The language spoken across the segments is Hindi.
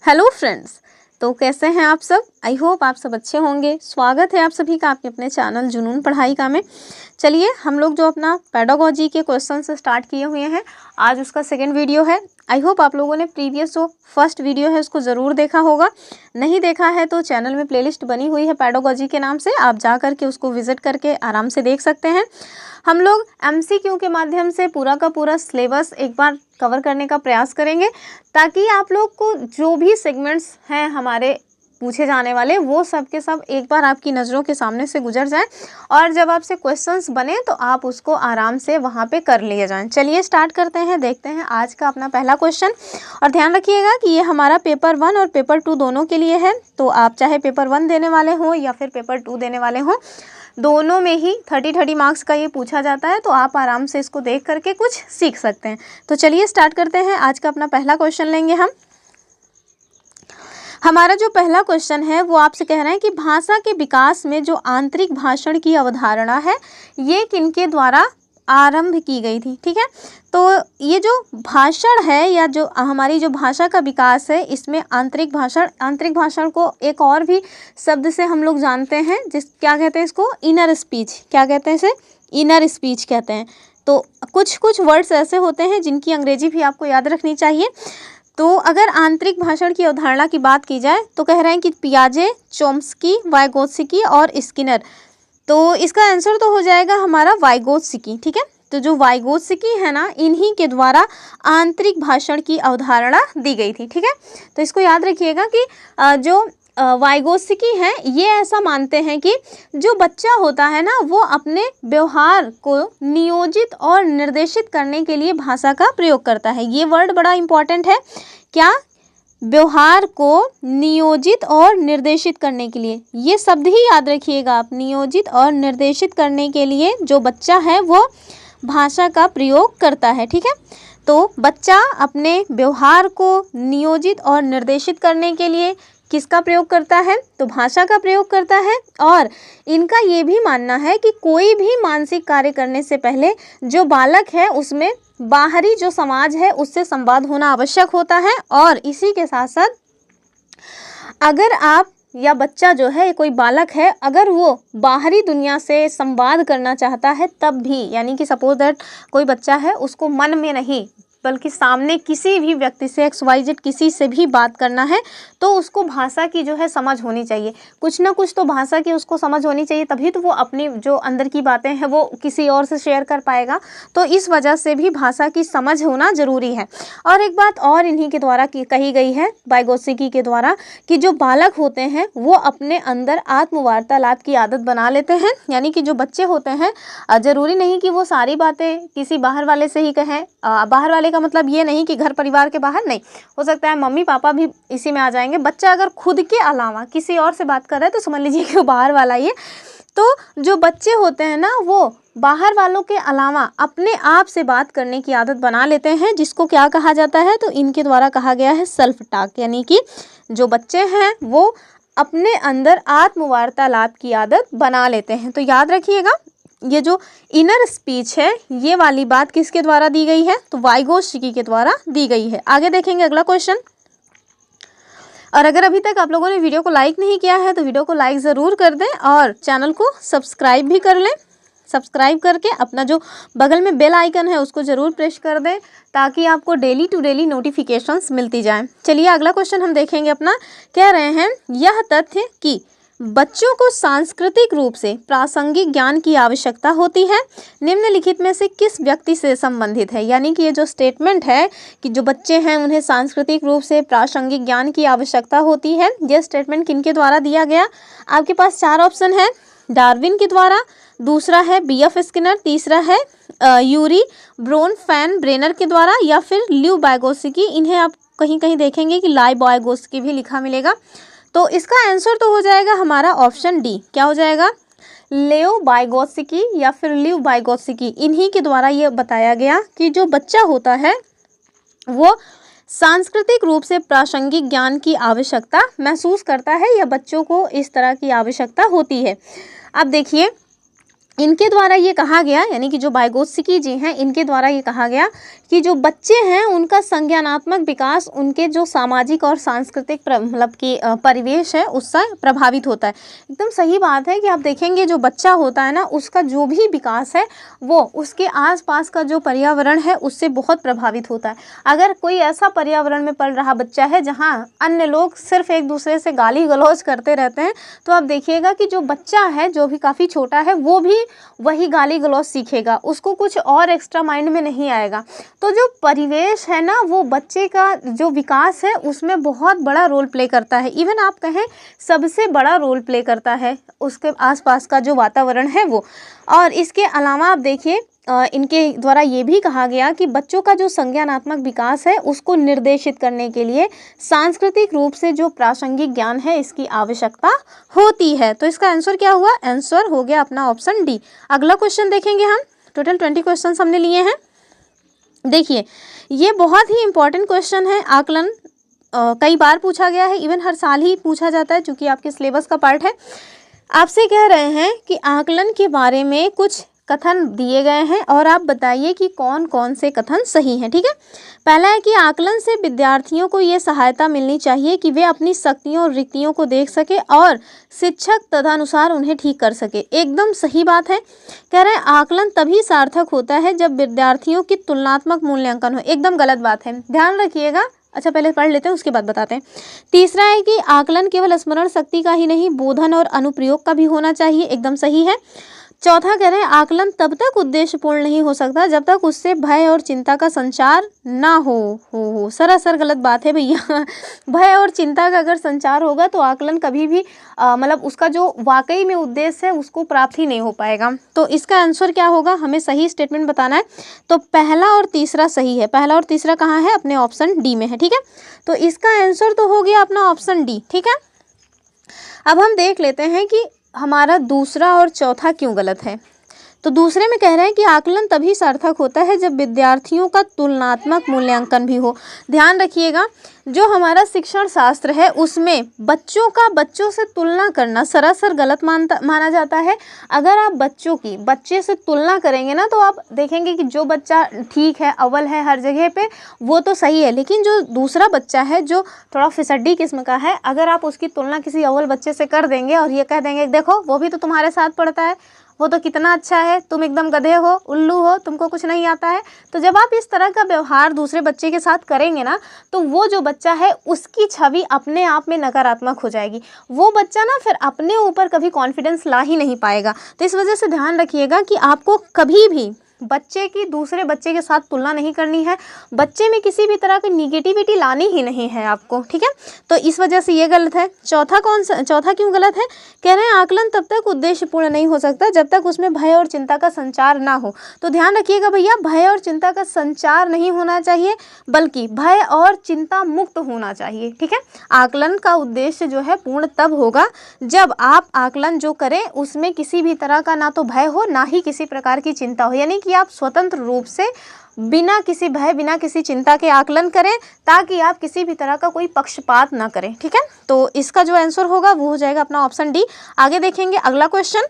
हेलो फ्रेंड्स, तो कैसे हैं आप सब। आई होप आप सब अच्छे होंगे। स्वागत है आप सभी का आपके अपने चैनल जुनून पढ़ाई का में। चलिए हम लोग जो अपना पेडागोजी के क्वेश्चन से स्टार्ट किए हुए हैं, आज उसका सेकंड वीडियो है। आई होप आप लोगों ने प्रीवियस जो फर्स्ट वीडियो है उसको ज़रूर देखा होगा। नहीं देखा है तो चैनल में प्लेलिस्ट बनी हुई है पेडागोजी के नाम से, आप जा करके उसको विजिट करके आराम से देख सकते हैं। हम लोग MCQ के माध्यम से पूरा का पूरा सिलेबस एक बार कवर करने का प्रयास करेंगे, ताकि आप लोग को जो भी सेगमेंट्स हैं हमारे पूछे जाने वाले, वो सब के सब एक बार आपकी नज़रों के सामने से गुजर जाएं, और जब आपसे क्वेश्चंस बने तो आप उसको आराम से वहाँ पे कर लिए जाएं। चलिए स्टार्ट करते हैं, देखते हैं आज का अपना पहला क्वेश्चन। और ध्यान रखिएगा कि ये हमारा पेपर 1 और पेपर 2 दोनों के लिए है। तो आप चाहे पेपर 1 देने वाले हों या फिर पेपर 2 देने वाले हों, दोनों में ही 30 मार्क्स का ये पूछा जाता है। तो आप आराम से इसको देख करके कुछ सीख सकते हैं। तो चलिए स्टार्ट करते हैं। आज का अपना पहला क्वेश्चन लेंगे हम। हमारा जो पहला क्वेश्चन है वो आपसे कह रहे हैं कि भाषा के विकास में जो आंतरिक भाषण की अवधारणा है, ये किनके द्वारा आरंभ की गई थी। ठीक है, तो ये जो भाषण है या जो हमारी जो भाषा का विकास है, इसमें आंतरिक भाषण को एक और भी शब्द से हम लोग जानते हैं, क्या कहते हैं इसको, इनर स्पीच। क्या कहते हैं इसे, इनर स्पीच कहते हैं। तो कुछ कुछ वर्ड्स ऐसे होते हैं जिनकी अंग्रेजी भी आपको याद रखनी चाहिए। तो अगर आंतरिक भाषण की अवधारणा की बात की जाए तो कह रहे हैं कि पियाजे, चोम्स्की, वाइगोत्स्की और स्किनर। तो इसका आंसर तो हो जाएगा हमारा वाइगोत्स्की। ठीक है, तो जो वाइगोत्स्की है ना, इन्हीं के द्वारा आंतरिक भाषण की अवधारणा दी गई थी। ठीक है, तो इसको याद रखिएगा कि जो वाइगोत्स्की हैं, ये ऐसा मानते हैं कि जो बच्चा होता है ना, वो अपने व्यवहार को नियोजित और निर्देशित करने के लिए भाषा का प्रयोग करता है। ये वर्ड बड़ा इंपॉर्टेंट है। क्या, व्यवहार को नियोजित और निर्देशित करने के लिए, ये शब्द ही याद रखिएगा आप। नियोजित और निर्देशित करने के लिए जो बच्चा है वो भाषा का प्रयोग करता है। ठीक है, तो बच्चा अपने व्यवहार को नियोजित और निर्देशित करने के लिए किसका प्रयोग करता है, तो भाषा का प्रयोग करता है। और इनका ये भी मानना है कि कोई भी मानसिक कार्य करने से पहले जो बालक है उसमें बाहरी जो समाज है उससे संवाद होना आवश्यक होता है। और इसी के साथ साथ अगर आप या बच्चा जो है, कोई बालक है, अगर वो बाहरी दुनिया से संवाद करना चाहता है तब भी, यानी कि सपोज दैट कोई बच्चा है, उसको मन में नहीं बल्कि सामने किसी भी व्यक्ति से, XYZ किसी से भी बात करना है, तो उसको भाषा की जो है समझ होनी चाहिए। कुछ ना कुछ तो भाषा की उसको समझ होनी चाहिए, तभी तो वो अपनी जो अंदर की बातें हैं वो किसी और से शेयर कर पाएगा। तो इस वजह से भी भाषा की समझ होना ज़रूरी है। और एक बात और इन्हीं के द्वारा कही गई है, वाइगोत्स्की के द्वारा, कि जो बालक होते हैं वो अपने अंदर आत्मवार्तालाप की आदत बना लेते हैं। यानी कि जो बच्चे होते हैं, ज़रूरी नहीं कि वो सारी बातें किसी बाहर वाले से ही कहें। बाहर वाले का मतलब ये नहीं कि घर परिवार के बाहर, नहीं, हो सकता है मम्मी पापा भी इसी में आ जाएंगे। बच्चा अगर खुद के अलावा किसी और से बात कर रहा है तो समझ लीजिए कि वो बाहर वाला ही है। तो जो बच्चे होते हैं ना, वो बाहर वालों के अलावा अपने आप से बात करने की आदत बना लेते हैं, जिसको क्या कहा जाता है, तो इनके द्वारा कहा गया है सेल्फ टॉक। यानी कि जो बच्चे हैं वो अपने अंदर आत्मवार्तालाप की आदत बना लेते हैं। तो याद रखिएगा, ये जो इनर स्पीच है, ये वाली बात किसके द्वारा दी गई है, तो वाइगोत्स्की के द्वारा दी गई है। आगे देखेंगे अगला क्वेश्चन। और अगर अभी तक आप लोगों ने वीडियो को लाइक नहीं किया है तो वीडियो को लाइक ज़रूर कर दें और चैनल को सब्सक्राइब भी कर लें। सब्सक्राइब करके अपना जो बगल में बेल आइकन है उसको ज़रूर प्रेस कर दें, ताकि आपको डेली टू डेली नोटिफिकेशंस मिलती जाएं। चलिए अगला क्वेश्चन हम देखेंगे अपना। कह रहे हैं, यह तथ्य कि बच्चों को सांस्कृतिक रूप से प्रासंगिक ज्ञान की आवश्यकता होती है, निम्नलिखित में से किस व्यक्ति से संबंधित है। यानी कि ये जो स्टेटमेंट है कि जो बच्चे हैं उन्हें सांस्कृतिक रूप से प्रासंगिक ज्ञान की आवश्यकता होती है, ये स्टेटमेंट किनके द्वारा दिया गया। आपके पास 4 ऑप्शन है। डार्विन के द्वारा, दूसरा है BF स्किनर, तीसरा है यूरी ब्रोनफैन-ब्रेनर के द्वारा, या फिर ल्यू वाइगोत्स्की। इन्हें आप कहीं कहीं देखेंगे कि लाई वाइगोत्स्की भी लिखा मिलेगा। तो इसका आंसर तो हो जाएगा हमारा ऑप्शन डी। क्या हो जाएगा, लेओ वाइगोत्स्की या फिर ल्यू वाइगोत्स्की। इन्हीं के द्वारा ये बताया गया कि जो बच्चा होता है वो सांस्कृतिक रूप से प्रासंगिक ज्ञान की आवश्यकता महसूस करता है, या बच्चों को इस तरह की आवश्यकता होती है। अब देखिए, इनके द्वारा ये कहा गया, यानी कि जो वाइगोत्स्की जी हैं इनके द्वारा ये कहा गया कि जो बच्चे हैं उनका संज्ञानात्मक विकास उनके जो सामाजिक और सांस्कृतिक मतलब कि परिवेश है उससे प्रभावित होता है। एकदम सही बात है कि आप देखेंगे जो बच्चा होता है ना उसका जो भी विकास है वो उसके आसपास का जो पर्यावरण है उससे बहुत प्रभावित होता है। अगर कोई ऐसा पर्यावरण में पल रहा बच्चा है जहाँ अन्य लोग सिर्फ एक दूसरे से गाली गलौज करते रहते हैं, तो आप देखिएगा कि जो बच्चा है जो भी काफ़ी छोटा है वो भी वही गाली गलौज सीखेगा, उसको कुछ और एक्स्ट्रा माइंड में नहीं आएगा। तो जो परिवेश है ना वो बच्चे का जो विकास है उसमें बहुत बड़ा रोल प्ले करता है। इवन आप कहें सबसे बड़ा रोल प्ले करता है उसके आसपास का जो वातावरण है वो। और इसके अलावा आप देखिए इनके द्वारा ये भी कहा गया कि बच्चों का जो संज्ञानात्मक विकास है उसको निर्देशित करने के लिए सांस्कृतिक रूप से जो प्रासंगिक ज्ञान है इसकी आवश्यकता होती है। तो इसका आंसर क्या हुआ? आंसर हो गया अपना ऑप्शन डी। अगला क्वेश्चन देखेंगे हम। टोटल 20 क्वेश्चन हमने लिए हैं। देखिए ये बहुत ही इंपॉर्टेंट क्वेश्चन है। आकलन कई बार पूछा गया है, इवन हर साल ही पूछा जाता है चूँकि आपके सिलेबस का पार्ट है। आपसे कह रहे हैं कि आकलन के बारे में कुछ कथन दिए गए हैं और आप बताइए कि कौन कौन से कथन सही हैं। ठीक है, पहला है कि आकलन से विद्यार्थियों को ये सहायता मिलनी चाहिए कि वे अपनी शक्तियों और रिक्तियों को देख सके और शिक्षक तदनुसार उन्हें ठीक कर सके। एकदम सही बात है। कह रहे हैं आकलन तभी सार्थक होता है जब विद्यार्थियों की तुलनात्मक मूल्यांकन हो। एकदम गलत बात है, ध्यान रखिएगा। अच्छा पहले पढ़ लेते हैं उसके बाद बताते हैं। तीसरा है कि आकलन केवल स्मरण शक्ति का ही नहीं बोधन और अनुप्रयोग का भी होना चाहिए। एकदम सही है। चौथा कह रहे हैं आकलन तब तक उद्देश्यपूर्ण नहीं हो सकता जब तक उससे भय और चिंता का संचार ना हो। सरासर गलत बात है भैया। भय और चिंता का अगर संचार होगा तो आकलन कभी भी मतलब उसका जो वाकई में उद्देश्य है उसको प्राप्त ही नहीं हो पाएगा। तो इसका आंसर क्या होगा? हमें सही स्टेटमेंट बताना है। तो पहला और तीसरा सही है। पहला और तीसरा कहाँ है? अपने ऑप्शन डी में है। ठीक है, तो इसका आंसर तो हो गया अपना ऑप्शन डी। ठीक है, अब हम देख लेते हैं कि हमारा दूसरा और चौथा क्यों गलत है। तो दूसरे में कह रहे हैं कि आकलन तभी सार्थक होता है जब विद्यार्थियों का तुलनात्मक मूल्यांकन भी हो। ध्यान रखिएगा, जो हमारा शिक्षण शास्त्र है उसमें बच्चों का बच्चों से तुलना करना सरासर गलत माना जाता है। अगर आप बच्चे से तुलना करेंगे ना तो आप देखेंगे कि जो बच्चा ठीक है, अव्वल है हर जगह पे, वो तो सही है, लेकिन जो दूसरा बच्चा है जो थोड़ा फिसड्डी किस्म का है, अगर आप उसकी तुलना किसी अव्वल बच्चे से कर देंगे और ये कह देंगे देखो वो भी तो तुम्हारे साथ पढ़ता है, वो तो कितना अच्छा है, तुम एकदम गधे हो, उल्लू हो, तुमको कुछ नहीं आता है। तो जब आप इस तरह का व्यवहार दूसरे बच्चे के साथ करेंगे ना तो वो जो बच्चा है उसकी छवि अपने आप में नकारात्मक हो जाएगी। वो बच्चा ना फिर अपने ऊपर कभी कॉन्फिडेंस ला ही नहीं पाएगा। तो इस वजह से ध्यान रखिएगा कि आपको कभी भी बच्चे की दूसरे बच्चे के साथ तुलना नहीं करनी है। बच्चे में किसी भी तरह की निगेटिविटी लानी ही नहीं है आपको। ठीक है, तो इस वजह से ये गलत है। चौथा क्यों गलत है? कह रहे हैं आकलन तब तक उद्देश्यपूर्ण नहीं हो सकता जब तक उसमें भय और चिंता का संचार ना हो। तो ध्यान रखिएगा भैया, भय और चिंता का संचार नहीं होना चाहिए बल्कि भय और चिंता मुक्त होना चाहिए। ठीक है, आकलन का उद्देश्य जो है पूर्ण तब होगा जब आप आकलन जो करें उसमें किसी भी तरह का ना तो भय हो ना ही किसी प्रकार की चिंता हो, यानी कि आप स्वतंत्र रूप से बिना किसी भय बिना किसी चिंता के आकलन करें ताकि आप किसी भी तरह का कोई पक्षपात ना करें। ठीक है, तो इसका जो आंसर होगा वो हो जाएगा अपना ऑप्शन डी। आगे देखेंगे अगला क्वेश्चन।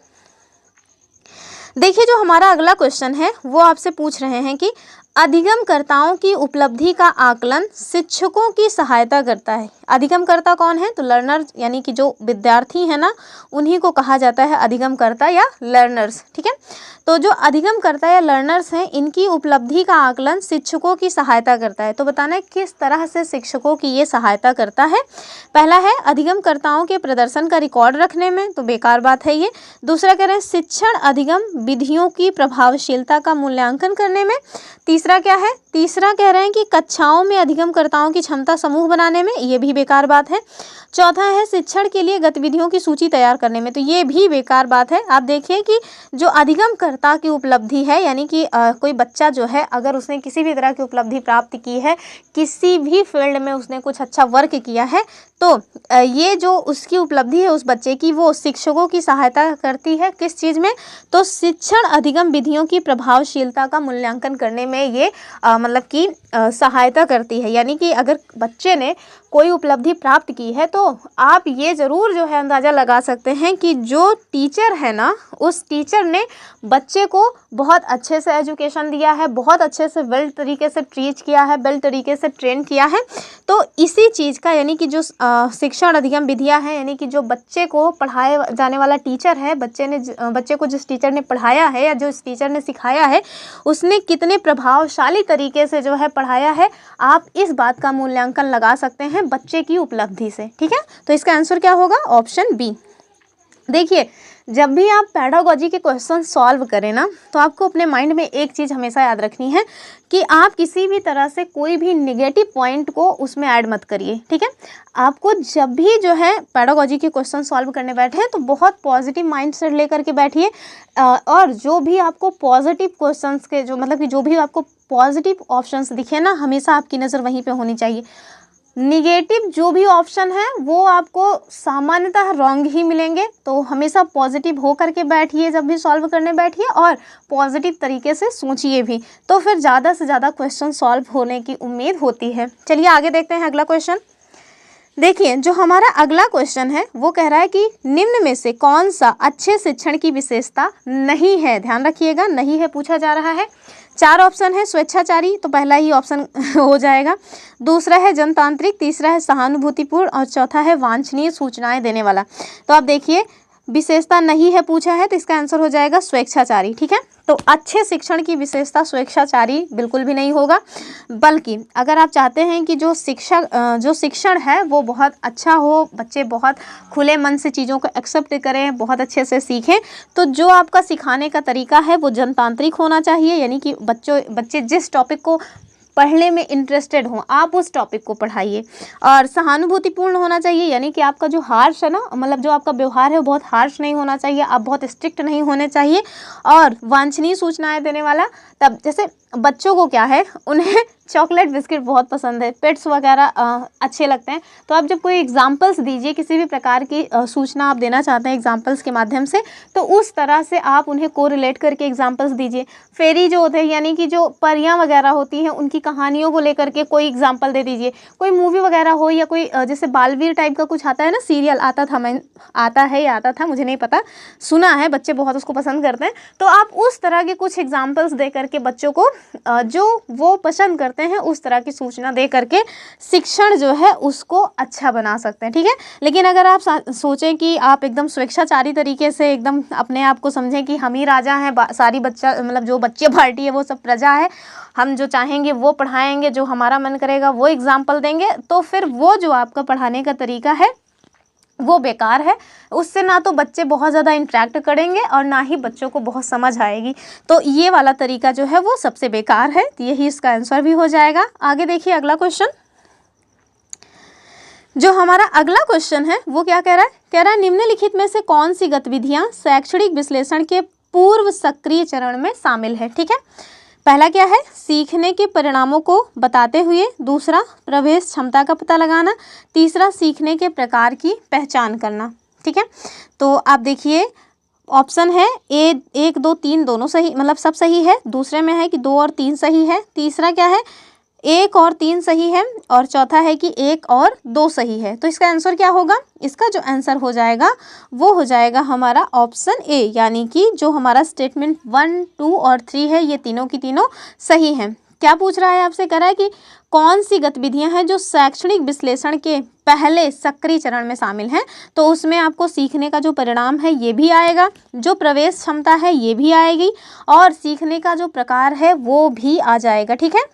देखिए जो हमारा अगला क्वेश्चन है वो आपसे पूछ रहे हैं कि अधिगमकर्ताओं की उपलब्धि का आकलन शिक्षकों की सहायता करता है। अधिगमकर्ता कौन है? तो लर्नर, यानी कि जो विद्यार्थी है ना उन्हीं को कहा जाता है अधिगमकर्ता या लर्नर्स। ठीक है, तो जो अधिगमकर्ता या लर्नर्स हैं इनकी उपलब्धि का आकलन शिक्षकों की सहायता करता है। तो बताना है किस तरह से शिक्षकों की ये सहायता करता है। पहला है अधिगमकर्ताओं के प्रदर्शन का रिकॉर्ड रखने में, तो बेकार बात है ये। दूसरा कह रहे हैं शिक्षण अधिगम विधियों की प्रभावशीलता का मूल्यांकन करने में। तीसरा क्या है? तीसरा कह रहे हैं कि कक्षाओं में अधिगमकर्ताओं की क्षमता समूह बनाने में, ये भी बेकार बात है। चौथा है शिक्षण के लिए गतिविधियों की सूची तैयार करने में, तो ये भी बेकार बात है। आप देखिए कि जो अधिगमकर्ता की उपलब्धि है, यानी कि कोई बच्चा जो है अगर उसने किसी भी तरह की उपलब्धि प्राप्त की है, किसी भी फील्ड में उसने कुछ अच्छा वर्क किया है, तो ये जो उसकी उपलब्धि है उस बच्चे की वो शिक्षकों की सहायता करती है। किस चीज़ में? तो शिक्षण अधिगम विधियों की प्रभावशीलता का मूल्यांकन करने में ये मतलब कि सहायता करती है। यानी कि अगर बच्चे ने कोई उपलब्धि प्राप्त की है, तो आप ये ज़रूर जो है अंदाज़ा लगा सकते हैं कि जो टीचर है ना, उस टीचर ने बच्चे को बहुत अच्छे से एजुकेशन दिया है, बहुत अच्छे से वेल तरीके से टीच किया है, वेल तरीके से ट्रेन किया है। तो इसी चीज़ का यानी कि जो शिक्षण अधिगम विधियाँ हैं, यानी कि जो बच्चे को पढ़ाए जाने वाला टीचर है, बच्चे को जिस टीचर ने पढ़ाया है या जो इस टीचर ने सिखाया है, उसने कितने प्रभावशाली तरीके से जो है पढ़ाया है, आप इस बात का मूल्यांकन लगा सकते हैं बच्चे की उपलब्धि से। ठीक है, तो इसका आंसर क्या होगा? Option B. देखिए, जब भी आप पेडागोजी के क्वेश्चन सॉल्व करें ना, तो आपको अपने माइंड में एक चीज़ हमेशा याद रखनी है कि आप किसी भी तरह से कोई भी निगेटिव पॉइंट को उसमें ऐड मत करिए। ठीक है, आपको जब भी जो है पेडागोजी के क्वेश्चन सॉल्व करने बैठे हैं, तो बहुत पॉजिटिव माइंड सेट लेकर के बैठिए, और जो भी आपको पॉजिटिव क्वेश्चंस के जो मतलब कि जो भी आपको पॉजिटिव ऑप्शंस दिखे ना, हमेशा आपकी नज़र वहीं पे होनी चाहिए। निगेटिव जो भी ऑप्शन है वो आपको सामान्यतः रॉन्ग ही मिलेंगे, तो हमेशा पॉजिटिव हो करके बैठिए जब भी सॉल्व करने बैठिए, और पॉजिटिव तरीके से सोचिए भी, तो फिर ज़्यादा से ज़्यादा क्वेश्चन सॉल्व होने की उम्मीद होती है। चलिए आगे देखते हैं अगला क्वेश्चन। देखिए, जो हमारा अगला क्वेश्चन है वो कह रहा है कि निम्न में से कौन सा अच्छे शिक्षण की विशेषता नहीं है? ध्यान रखिएगा, नहीं है पूछा जा रहा है। 4 ऑप्शन है। स्वेच्छाचारी, तो पहला ही ऑप्शन हो जाएगा। दूसरा है जनतांत्रिक, तीसरा है सहानुभूतिपूर्ण, और चौथा है वांछनीय सूचनाएं देने वाला। तो आप देखिए, विशेषता नहीं है पूछा है, तो इसका आंसर हो जाएगा स्वेच्छाचारी। ठीक है, तो अच्छे शिक्षण की विशेषता स्वेच्छाचारी बिल्कुल भी नहीं होगा, बल्कि अगर आप चाहते हैं कि जो शिक्षण है वो बहुत अच्छा हो, बच्चे बहुत खुले मन से चीज़ों को एक्सेप्ट करें, बहुत अच्छे से सीखें, तो जो आपका सिखाने का तरीका है वो जनतांत्रिक होना चाहिए, यानी कि बच्चे जिस टॉपिक को पढ़ने में इंटरेस्टेड हों, आप उस टॉपिक को पढ़ाइए। और सहानुभूतिपूर्ण होना चाहिए, यानी कि आपका जो हार्श है ना, मतलब जो आपका व्यवहार है वो बहुत हार्श नहीं होना चाहिए, आप बहुत स्ट्रिक्ट नहीं होने चाहिए। और वांछनीय सूचनाएं देने वाला, तब जैसे बच्चों को क्या है, उन्हें चॉकलेट बिस्किट बहुत पसंद है, पेट्स वगैरह अच्छे लगते हैं, तो आप जब कोई एग्जाम्पल्स दीजिए, किसी भी प्रकार की सूचना आप देना चाहते हैं एग्जाम्पल्स के माध्यम से, तो उस तरह से आप उन्हें कोरिलेट करके एग्जाम्पल्स दीजिए। फेरी जो होते हैं, यानी कि जो परियां वगैरह होती हैं, उनकी कहानियों को लेकर के कोई एग्जाम्पल दे दीजिए। कोई मूवी वगैरह हो, या कोई जैसे बालवीर टाइप का कुछ आता है ना, सीरियल आता था मुझे नहीं पता, सुना है, बच्चे बहुत उसको पसंद करते हैं, तो आप उस तरह के कुछ एग्जाम्पल्स दे करके बच्चों को जो वो पसंद करते हैं उस तरह की सूचना दे करके शिक्षण जो है उसको अच्छा बना सकते हैं। ठीक है, लेकिन अगर आप सोचें कि आप एकदम स्वेच्छाचारी तरीके से एकदम अपने आप को समझें कि हम ही राजा हैं, सारी मतलब जो बच्चे पार्टी है वो सब प्रजा है, हम जो चाहेंगे वो पढ़ाएंगे, जो हमारा मन करेगा वो एग्जाम्पल देंगे, तो फिर वो जो आपका पढ़ाने का तरीका है वो बेकार है। उससे ना तो बच्चे बहुत ज़्यादा इंटरेक्ट करेंगे और ना ही बच्चों को बहुत समझ आएगी। तो ये वाला तरीका जो है वो सबसे बेकार है, तो यही इसका आंसर भी हो जाएगा। आगे देखिए अगला क्वेश्चन। जो हमारा अगला क्वेश्चन है वो क्या कह रहा है निम्नलिखित में से कौन सी गतिविधियां शैक्षणिक विश्लेषण के पूर्व सक्रिय चरण में शामिल है। ठीक है, पहला क्या है, सीखने के परिणामों को बताते हुए, दूसरा प्रवेश क्षमता का पता लगाना, तीसरा सीखने के प्रकार की पहचान करना। ठीक है, तो आप देखिए ऑप्शन है ए 1 2 3 दोनों सही, मतलब सब सही है। दूसरे में है कि 2 और 3 सही है। तीसरा क्या है, 1 और 3 सही है, और चौथा है कि 1 और 2 सही है। तो इसका आंसर क्या होगा, इसका जो आंसर हो जाएगा वो हो जाएगा हमारा ऑप्शन ए, यानी कि जो हमारा स्टेटमेंट 1 2 और 3 है ये तीनों की तीनों सही हैं। क्या पूछ रहा है आपसे, कह रहा है कि कौन सी गतिविधियां हैं जो शैक्षणिक विश्लेषण के पहले सक्रिय चरण में शामिल हैं। तो उसमें आपको सीखने का जो परिणाम है ये भी आएगा, जो प्रवेश क्षमता है ये भी आएगी, और सीखने का जो प्रकार है वो भी आ जाएगा। ठीक है,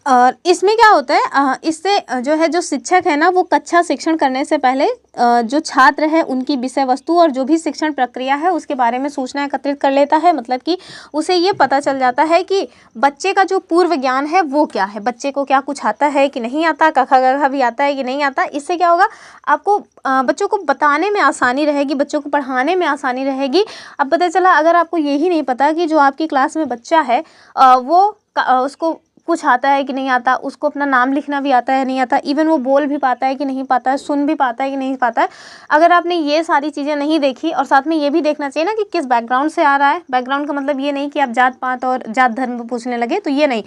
और इसमें क्या होता है, इससे जो है जो शिक्षक है ना वो कक्षा शिक्षण करने से पहले जो छात्र है उनकी विषय वस्तु और जो भी शिक्षण प्रक्रिया है उसके बारे में सूचना एकत्रित कर लेता है। मतलब कि उसे ये पता चल जाता है कि बच्चे का जो पूर्व ज्ञान है वो क्या है, बच्चे को क्या कुछ आता है कि नहीं आता, क ख ग घ भी आता है कि नहीं आता। इससे क्या होगा, आपको बच्चों को बताने में आसानी रहेगी, बच्चों को पढ़ाने में आसानी रहेगी। अब पता चला अगर आपको यही नहीं पता कि जो आपकी क्लास में बच्चा है वो उसको कुछ आता है कि नहीं आता, उसको अपना नाम लिखना भी आता है नहीं आता, इवन वो बोल भी पाता है कि नहीं पाता है, सुन भी पाता है कि नहीं पाता है। अगर आपने ये सारी चीज़ें नहीं देखी, और साथ में ये भी देखना चाहिए ना कि किस बैकग्राउंड से आ रहा है। बैकग्राउंड का मतलब ये नहीं कि आप जात पात और जात धर्म पूछने लगे, तो ये नहीं,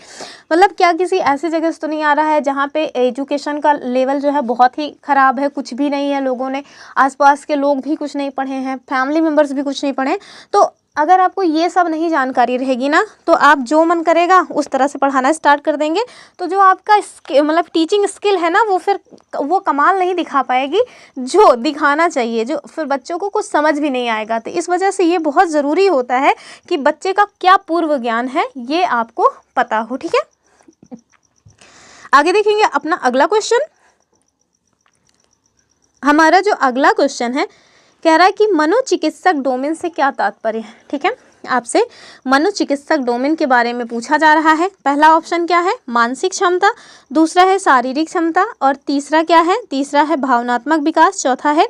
मतलब क्या किसी ऐसी जगह से तो नहीं आ रहा है जहाँ पे एजुकेशन का लेवल जो है बहुत ही ख़राब है, कुछ भी नहीं है, लोगों ने आसपास के लोग भी कुछ नहीं पढ़े हैं, फैमिली मेम्बर्स भी कुछ नहीं पढ़े। तो अगर आपको ये सब नहीं जानकारी रहेगी ना, तो आप जो मन करेगा उस तरह से पढ़ाना स्टार्ट कर देंगे, तो जो आपका मतलब टीचिंग स्किल है ना, वो फिर वो कमाल नहीं दिखा पाएगी जो दिखाना चाहिए, जो फिर बच्चों को कुछ समझ भी नहीं आएगा। तो इस वजह से ये बहुत ज़रूरी होता है कि बच्चे का क्या पूर्व ज्ञान है ये आपको पता हो, ठीक है। आगे देखेंगे अपना अगला क्वेश्चन। हमारा जो अगला क्वेश्चन है कह रहा है कि मनोचिकित्सक डोमेन से क्या तात्पर्य है, ठीक है। आपसे मनोचिकित्सक डोमेन के बारे में पूछा जा रहा है। पहला ऑप्शन क्या है, मानसिक क्षमता, दूसरा है शारीरिक क्षमता, और तीसरा क्या है, तीसरा है भावनात्मक विकास, चौथा है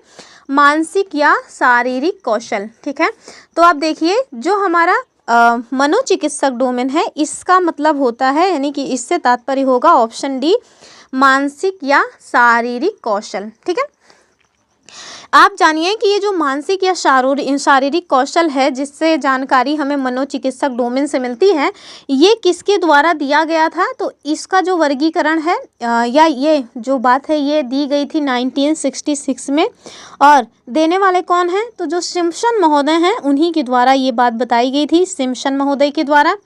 मानसिक या शारीरिक कौशल, ठीक है। तो आप देखिए जो हमारा मनोचिकित्सक डोमेन है, इसका मतलब होता है, यानी कि इससे तात्पर्य होगा ऑप्शन डी, मानसिक या शारीरिक कौशल, ठीक है। आप जानिए कि ये जो मानसिक या शारीरिक कौशल है, जिससे जानकारी हमें मनोचिकित्सक डोमेन से मिलती है, ये किसके द्वारा दिया गया था। तो इसका जो वर्गीकरण है या ये जो बात है ये दी गई थी 1966 में, और देने वाले कौन हैं, तो जो सिम्पसन महोदय हैं उन्हीं के द्वारा ये बात बताई गई थी, सिम्पसन महोदय के द्वारा।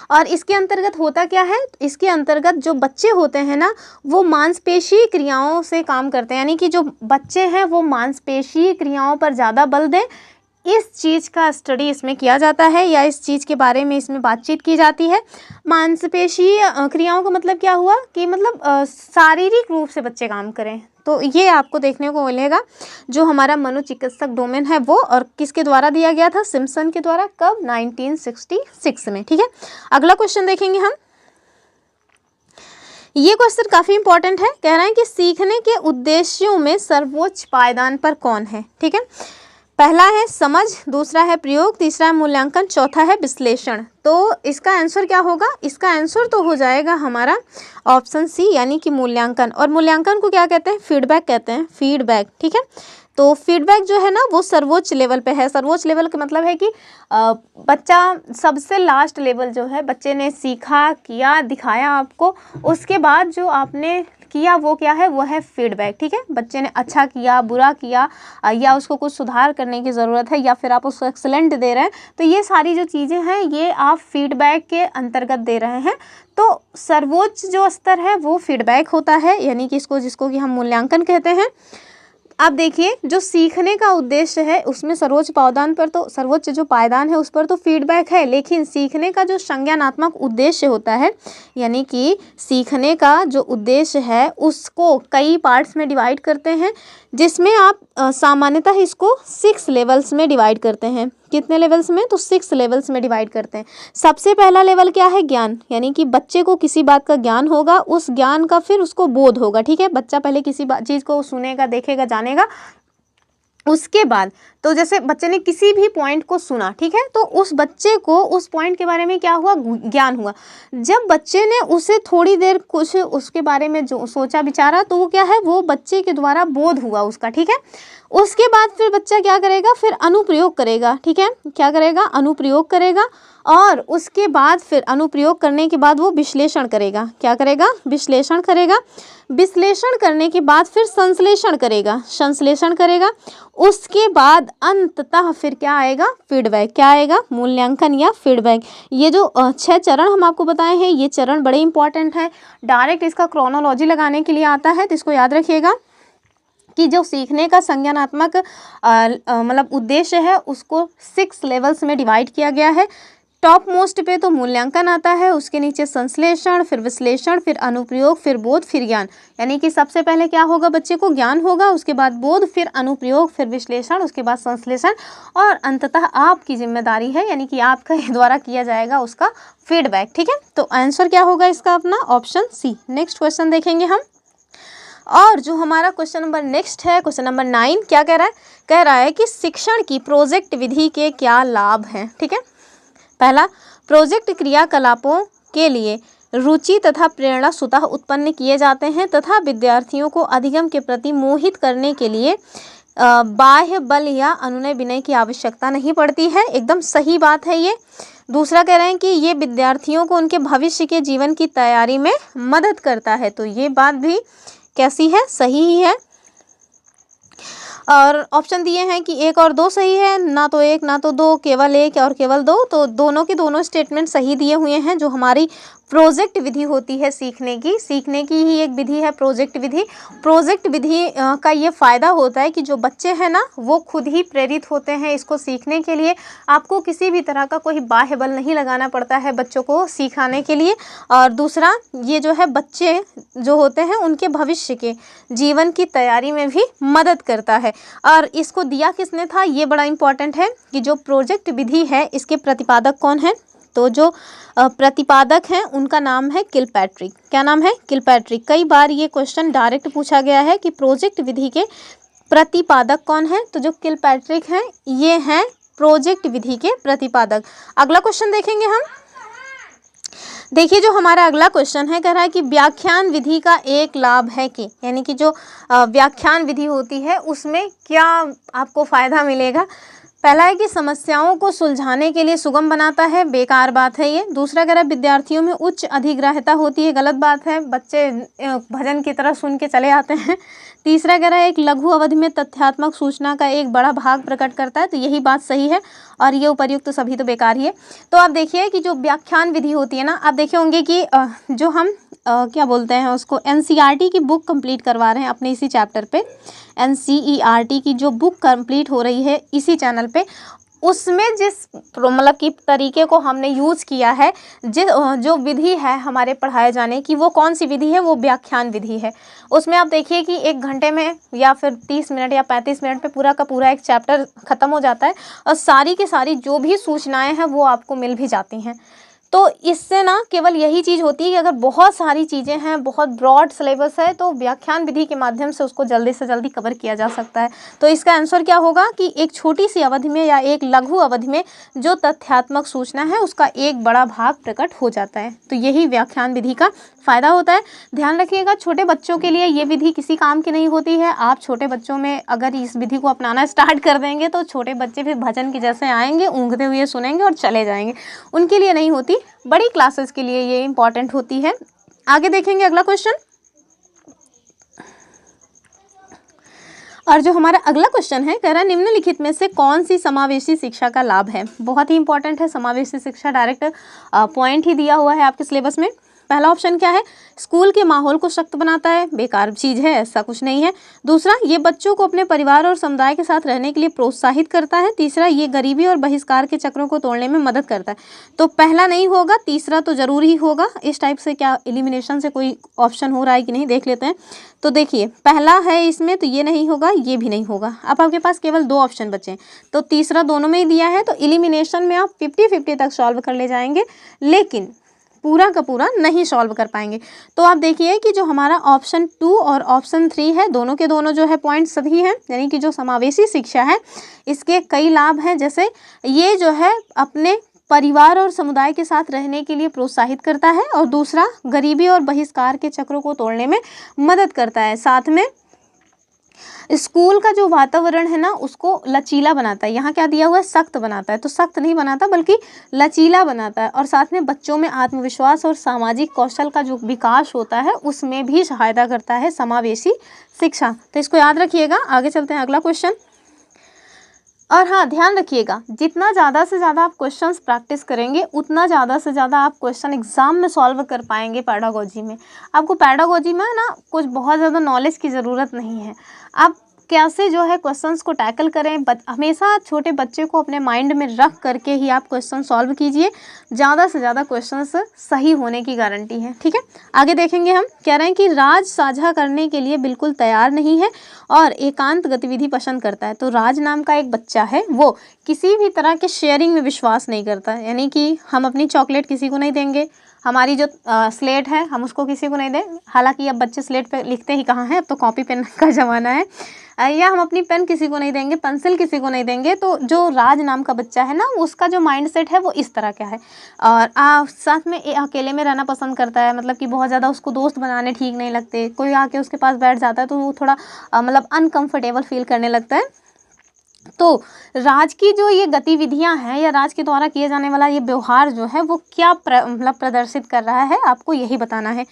और इसके अंतर्गत होता क्या है, इसके अंतर्गत जो बच्चे होते हैं ना, वो मांसपेशी क्रियाओं से काम करते हैं, यानी कि जो बच्चे हैं वो मांसपेशी क्रियाओं पर ज़्यादा बल दें, इस चीज़ का स्टडी इसमें किया जाता है, या इस चीज़ के बारे में इसमें बातचीत की जाती है। मांसपेशी क्रियाओं का मतलब क्या हुआ कि मतलब शारीरिक रूप से बच्चे काम करें, तो ये आपको देखने को मिलेगा जो हमारा मनोचिकित्सक डोमेन है वो, और किसके द्वारा दिया गया था, सिम्पसन के द्वारा, कब, 1966 में, ठीक है। अगला क्वेश्चन देखेंगे हम। ये क्वेश्चन काफ़ी इंपॉर्टेंट है, कह रहे हैं कि सीखने के उद्देश्यों में सर्वोच्च पायदान पर कौन है, ठीक है। पहला है समझ, दूसरा है प्रयोग, तीसरा है मूल्यांकन, चौथा है विश्लेषण। तो इसका आंसर क्या होगा, इसका आंसर तो हो जाएगा हमारा ऑप्शन सी, यानी कि मूल्यांकन। और मूल्यांकन को क्या कहते हैं, फीडबैक कहते हैं, फीडबैक, ठीक है। तो फीडबैक जो है ना वो सर्वोच्च लेवल पे है। सर्वोच्च लेवल का मतलब है कि बच्चा सबसे लास्ट लेवल जो है, बच्चे ने सीखा, किया, दिखाया आपको, उसके बाद जो आपने किया वो क्या है, वो है फीडबैक, ठीक है। बच्चे ने अच्छा किया, बुरा किया, या उसको कुछ सुधार करने की ज़रूरत है, या फिर आप उसको एक्सीलेंट दे रहे हैं, तो ये सारी जो चीज़ें हैं ये आप फीडबैक के अंतर्गत दे रहे हैं। तो सर्वोच्च जो स्तर है वो फीडबैक होता है, यानी कि जिसको कि हम मूल्यांकन कहते हैं। आप देखिए जो सीखने का उद्देश्य है उसमें सर्वोच्च पायदान पर, तो सर्वोच्च जो पायदान है उस पर तो फीडबैक है, लेकिन सीखने का जो संज्ञानात्मक उद्देश्य होता है, यानी कि सीखने का जो उद्देश्य है उसको कई पार्ट्स में डिवाइड करते हैं, जिसमें आप सामान्यतः इसको 6 लेवल्स में डिवाइड करते हैं। कितने लेवल्स में, तो 6 लेवल्स में डिवाइड करते हैं। सबसे पहला लेवल क्या है, ज्ञान, यानी कि बच्चे को किसी बात का ज्ञान होगा, उस ज्ञान का फिर उसको बोध होगा, ठीक है। बच्चा पहले किसी चीज़ को सुनेगा, देखेगा, जानेगा, उसके बाद तो जैसे बच्चे ने किसी भी पॉइंट को सुना, ठीक है, तो उस बच्चे को उस पॉइंट के बारे में क्या हुआ, ज्ञान हुआ। जब बच्चे ने उसे थोड़ी देर कुछ उसके बारे में जो सोचा विचारा, तो वो क्या है, वो बच्चे के द्वारा बोध हुआ उसका, ठीक है। उसके बाद फिर बच्चा क्या करेगा, फिर अनुप्रयोग करेगा, ठीक है। क्या करेगा, अनुप्रयोग करेगा, और उसके बाद फिर अनुप्रयोग करने के बाद वो विश्लेषण करेगा। क्या करेगा, विश्लेषण करेगा। विश्लेषण करने के बाद फिर संश्लेषण करेगा, संश्लेषण करेगा। उसके बाद अंततः फिर क्या आएगा, फीडबैक। क्या आएगा, मूल्यांकन या फीडबैक। ये जो 6 चरण हम आपको बताए हैं, ये चरण बड़े इंपॉर्टेंट हैं। डायरेक्ट इसका क्रोनोलॉजी लगाने के लिए आता है, तो इसको याद रखिएगा कि जो सीखने का संज्ञानात्मक मतलब उद्देश्य है उसको 6 लेवल्स में डिवाइड किया गया है। टॉप मोस्ट पे तो मूल्यांकन आता है, उसके नीचे संश्लेषण, फिर विश्लेषण, फिर अनुप्रयोग, फिर बोध, फिर ज्ञान। यानी कि सबसे पहले क्या होगा, बच्चे को ज्ञान होगा, उसके बाद बोध, फिर अनुप्रयोग, फिर विश्लेषण, उसके बाद संश्लेषण, और अंततः आपकी जिम्मेदारी है, यानी कि आपके द्वारा किया जाएगा उसका फीडबैक, ठीक है। तो आंसर क्या होगा इसका, अपना ऑप्शन सी। नेक्स्ट क्वेश्चन देखेंगे हम। और जो हमारा क्वेश्चन नंबर नेक्स्ट है, क्वेश्चन नंबर 9, क्या कह रहा है, कह रहा है कि शिक्षण की प्रोजेक्ट विधि के क्या लाभ हैं, ठीक है। पहला, प्रोजेक्ट क्रियाकलापों के लिए रुचि तथा प्रेरणा स्वतः उत्पन्न किए जाते हैं तथा विद्यार्थियों को अधिगम के प्रति मोहित करने के लिए बाह्य बल या अनुनय विनय की आवश्यकता नहीं पड़ती है। एकदम सही बात है ये। दूसरा कह रहे हैं कि ये विद्यार्थियों को उनके भविष्य के जीवन की तैयारी में मदद करता है, तो ये बात भी कैसी है, सही ही है। और ऑप्शन दिए हैं कि 1 और 2 सही है, ना तो 1 ना तो 2, केवल 1 और केवल 2, तो दोनों के दोनों स्टेटमेंट सही दिए हुए हैं। जो हमारी प्रोजेक्ट विधि होती है सीखने की ही एक विधि है प्रोजेक्ट विधि। प्रोजेक्ट विधि का ये फ़ायदा होता है कि जो बच्चे हैं ना वो खुद ही प्रेरित होते हैं इसको सीखने के लिए। आपको किसी भी तरह का कोई बाह्य बल नहीं लगाना पड़ता है बच्चों को सिखाने के लिए। और दूसरा ये जो है बच्चे जो होते हैं उनके भविष्य के जीवन की तैयारी में भी मदद करता है। और इसको दिया किसने था, ये बड़ा इम्पॉर्टेंट है कि जो प्रोजेक्ट विधि है इसके प्रतिपादक कौन है। तो जो प्रतिपादक हैं उनका नाम है किलपैट्रिक। क्या नाम है, किलपैट्रिक। कई बार ये क्वेश्चन डायरेक्ट पूछा गया है कि प्रोजेक्ट विधि के प्रतिपादक कौन है, तो जो किलपैट्रिक हैं ये हैं प्रोजेक्ट विधि के प्रतिपादक। अगला क्वेश्चन देखेंगे हम। देखिए जो हमारा अगला क्वेश्चन है कह रहा है कि व्याख्यान विधि का एक लाभ है कि, यानी कि जो व्याख्यान विधि होती है उसमें क्या आपको फ़ायदा मिलेगा। पहला है कि समस्याओं को सुलझाने के लिए सुगम बनाता है, बेकार बात है ये। दूसरा कह रहा है विद्यार्थियों में उच्च अधिग्राह्यता होती है, गलत बात है, बच्चे भजन की तरह सुन के चले आते हैं। तीसरा कह रहा है एक लघु अवधि में तथ्यात्मक सूचना का एक बड़ा भाग प्रकट करता है, तो यही बात सही है। और ये उपर्युक्त तो सभी तो बेकार ही है। तो आप देखिए कि जो व्याख्यान विधि होती है ना, आप देखे होंगे कि जो हम क्या बोलते हैं उसको, NCERT की बुक कंप्लीट करवा रहे हैं अपने इसी चैप्टर पे। NCERT की जो बुक कंप्लीट हो रही है इसी चैनल पे, उसमें जिस मतलब कि तरीके को हमने यूज़ किया है, जो विधि है हमारे पढ़ाए जाने की, वो कौन सी विधि है, वो व्याख्यान विधि है। उसमें आप देखिए कि 1 घंटे में या फिर 30 मिनट या 35 मिनट पे पूरा का पूरा एक चैप्टर ख़त्म हो जाता है और सारी की सारी जो भी सूचनाएं हैं वो आपको मिल भी जाती हैं। तो इससे ना केवल यही चीज़ होती है कि अगर बहुत सारी चीज़ें हैं, बहुत ब्रॉड सिलेबस है, तो व्याख्यान विधि के माध्यम से उसको जल्दी से जल्दी कवर किया जा सकता है। तो इसका आंसर क्या होगा कि एक छोटी सी अवधि में या एक लघु अवधि में जो तथ्यात्मक सूचना है उसका एक बड़ा भाग प्रकट हो जाता है। तो यही व्याख्यान विधि का फ़ायदा होता है। ध्यान रखिएगा छोटे बच्चों के लिए ये विधि किसी काम की नहीं होती है। आप छोटे बच्चों में अगर इस विधि को अपनाना स्टार्ट कर देंगे तो छोटे बच्चे फिर भजन के जैसे आएंगे, ऊँघते हुए सुनेंगे और चले जाएंगे। उनके लिए नहीं होती, बड़ी क्लासेस के लिए ये इंपॉर्टेंट होती है। आगे देखेंगे अगला क्वेश्चन। और जो हमारा अगला क्वेश्चन है कह रहा है निम्नलिखित में से कौन सी समावेशी शिक्षा का लाभ है। बहुत ही इंपॉर्टेंट है समावेशी शिक्षा, डायरेक्ट पॉइंट ही दिया हुआ है आपके सिलेबस में। पहला ऑप्शन क्या है, स्कूल के माहौल को सख्त बनाता है, बेकार चीज़ है, ऐसा कुछ नहीं है। दूसरा, ये बच्चों को अपने परिवार और समुदाय के साथ रहने के लिए प्रोत्साहित करता है। तीसरा, ये गरीबी और बहिष्कार के चक्रों को तोड़ने में मदद करता है। तो पहला नहीं होगा, तीसरा तो जरूर ही होगा। इस टाइप से क्या एलिमिनेशन से कोई ऑप्शन हो रहा है कि नहीं देख लेते हैं। तो देखिए पहला है इसमें, तो ये नहीं होगा, ये भी नहीं होगा। अब आपके पास केवल 2 ऑप्शन बचे, तो तीसरा दोनों में ही दिया है, तो एलिमिनेशन में आप 50-50 तक सॉल्व कर ले जाएंगे, लेकिन पूरा का पूरा नहीं सॉल्व कर पाएंगे। तो आप देखिए कि जो हमारा ऑप्शन 2 और ऑप्शन 3 है, दोनों के दोनों जो है पॉइंट सही हैं। यानी कि जो समावेशी शिक्षा है इसके कई लाभ हैं, जैसे ये जो है अपने परिवार और समुदाय के साथ रहने के लिए प्रोत्साहित करता है, और दूसरा गरीबी और बहिष्कार के चक्रों को तोड़ने में मदद करता है। साथ में स्कूल का जो वातावरण है ना उसको लचीला बनाता है। यहाँ क्या दिया हुआ है, सख्त बनाता है, तो सख्त नहीं बनाता बल्कि लचीला बनाता है। और साथ में बच्चों में आत्मविश्वास और सामाजिक कौशल का जो विकास होता है उसमें भी सहायता करता है समावेशी शिक्षा। तो इसको याद रखिएगा। आगे चलते हैं अगला क्वेश्चन। और हाँ, ध्यान रखिएगा, जितना ज़्यादा से ज़्यादा आप क्वेश्चंस प्रैक्टिस करेंगे उतना ज़्यादा से ज़्यादा आप क्वेश्चन एग्जाम में सॉल्व कर पाएंगे। पैडागोजी में आपको पैडागोजी में ना कुछ बहुत ज़्यादा नॉलेज की ज़रूरत नहीं है। आप कैसे जो है क्वेश्चंस को टैकल करें, हमेशा छोटे बच्चे को अपने माइंड में रख करके ही आप क्वेश्चन सॉल्व कीजिए। ज़्यादा से ज़्यादा क्वेश्चंस सही होने की गारंटी है। ठीक है, आगे देखेंगे हम। कह रहे हैं कि राज साझा करने के लिए बिल्कुल तैयार नहीं है और एकांत गतिविधि पसंद करता है। तो राज नाम का एक बच्चा है, वो किसी भी तरह के शेयरिंग में विश्वास नहीं करता। यानी कि हम अपनी चॉकलेट किसी को नहीं देंगे, हमारी जो स्लेट है हम उसको किसी को नहीं दें, हालांकि अब बच्चे स्लेट पे लिखते ही कहाँ हैं, अब तो कॉपी पेन का ज़माना है। या हम अपनी पेन किसी को नहीं देंगे, पेंसिल किसी को नहीं देंगे। तो जो राज नाम का बच्चा है ना, उसका जो माइंड सेट है वो इस तरह का है, और साथ में अकेले में रहना पसंद करता है, मतलब कि बहुत ज़्यादा उसको दोस्त बनाने ठीक नहीं लगते, कोई आके उसके पास बैठ जाता है तो वो थोड़ा मतलब अनकंफर्टेबल फील करने लगता है। तो राज की जो ये गतिविधियां हैं या राज के द्वारा किए जाने वाला ये व्यवहार जो है वो क्या मतलब प्रदर्शित कर रहा है, आपको यही बताना है।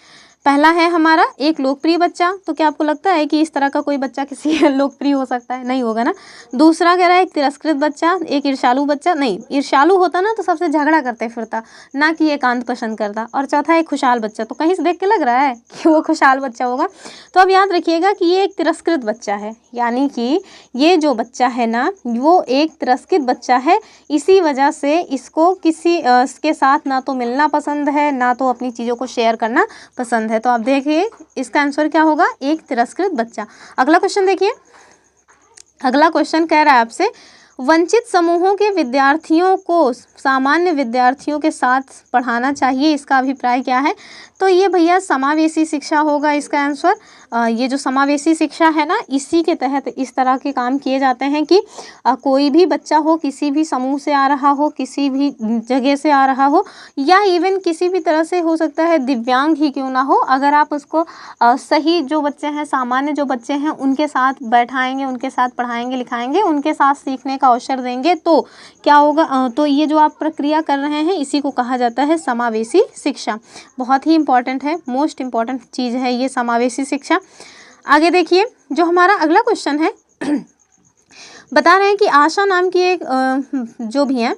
पहला है हमारा एक लोकप्रिय बच्चा, तो क्या आपको लगता है कि इस तरह का कोई बच्चा किसी लोकप्रिय हो सकता है? नहीं होगा ना। दूसरा कह रहा है एक तिरस्कृत बच्चा, एक ईर्ष्यालु बच्चा, नहीं ईर्ष्यालु होता ना तो सबसे झगड़ा करते फिरता, ना कि एकांत पसंद करता। और चौथा एक खुशहाल बच्चा, तो कहीं से देख के लग रहा है कि वो खुशहाल बच्चा होगा। तो अब याद रखिएगा कि ये एक तिरस्कृत बच्चा है, यानी कि ये जो बच्चा है ना वो एक तिरस्कृत बच्चा है। इसी वजह से इसको किसी के साथ ना तो मिलना पसंद है, ना तो अपनी चीज़ों को शेयर करना पसंद है। तो आप देखिए इसका आंसर क्या होगा, एक तिरस्कृत बच्चा। अगला क्वेश्चन देखिए, अगला क्वेश्चन कह रहा है आपसे वंचित समूहों के विद्यार्थियों को सामान्य विद्यार्थियों के साथ पढ़ाना चाहिए, इसका अभिप्राय क्या है? तो ये भैया समावेशी शिक्षा होगा इसका आंसर। ये जो समावेशी शिक्षा है ना, इसी के तहत इस तरह के काम किए जाते हैं कि कोई भी बच्चा हो, किसी भी समूह से आ रहा हो, किसी भी जगह से आ रहा हो, या इवन किसी भी तरह से हो सकता है दिव्यांग ही क्यों ना हो, अगर आप उसको सही जो बच्चे हैं, सामान्य जो बच्चे हैं उनके साथ बैठाएंगे, उनके साथ पढ़ाएंगे लिखाएंगे, उनके साथ सीखने का अवसर देंगे, तो क्या होगा, तो ये जो आप प्रक्रिया कर रहे हैं इसी को कहा जाता है समावेशी शिक्षा। बहुत ही इंपॉर्टेंट है, मोस्ट इम्पॉर्टेंट चीज़ है ये समावेशी शिक्षा। आगे देखिए जो हमारा अगला क्वेश्चन है बता रहे हैं कि आशा नाम की एक जो भी है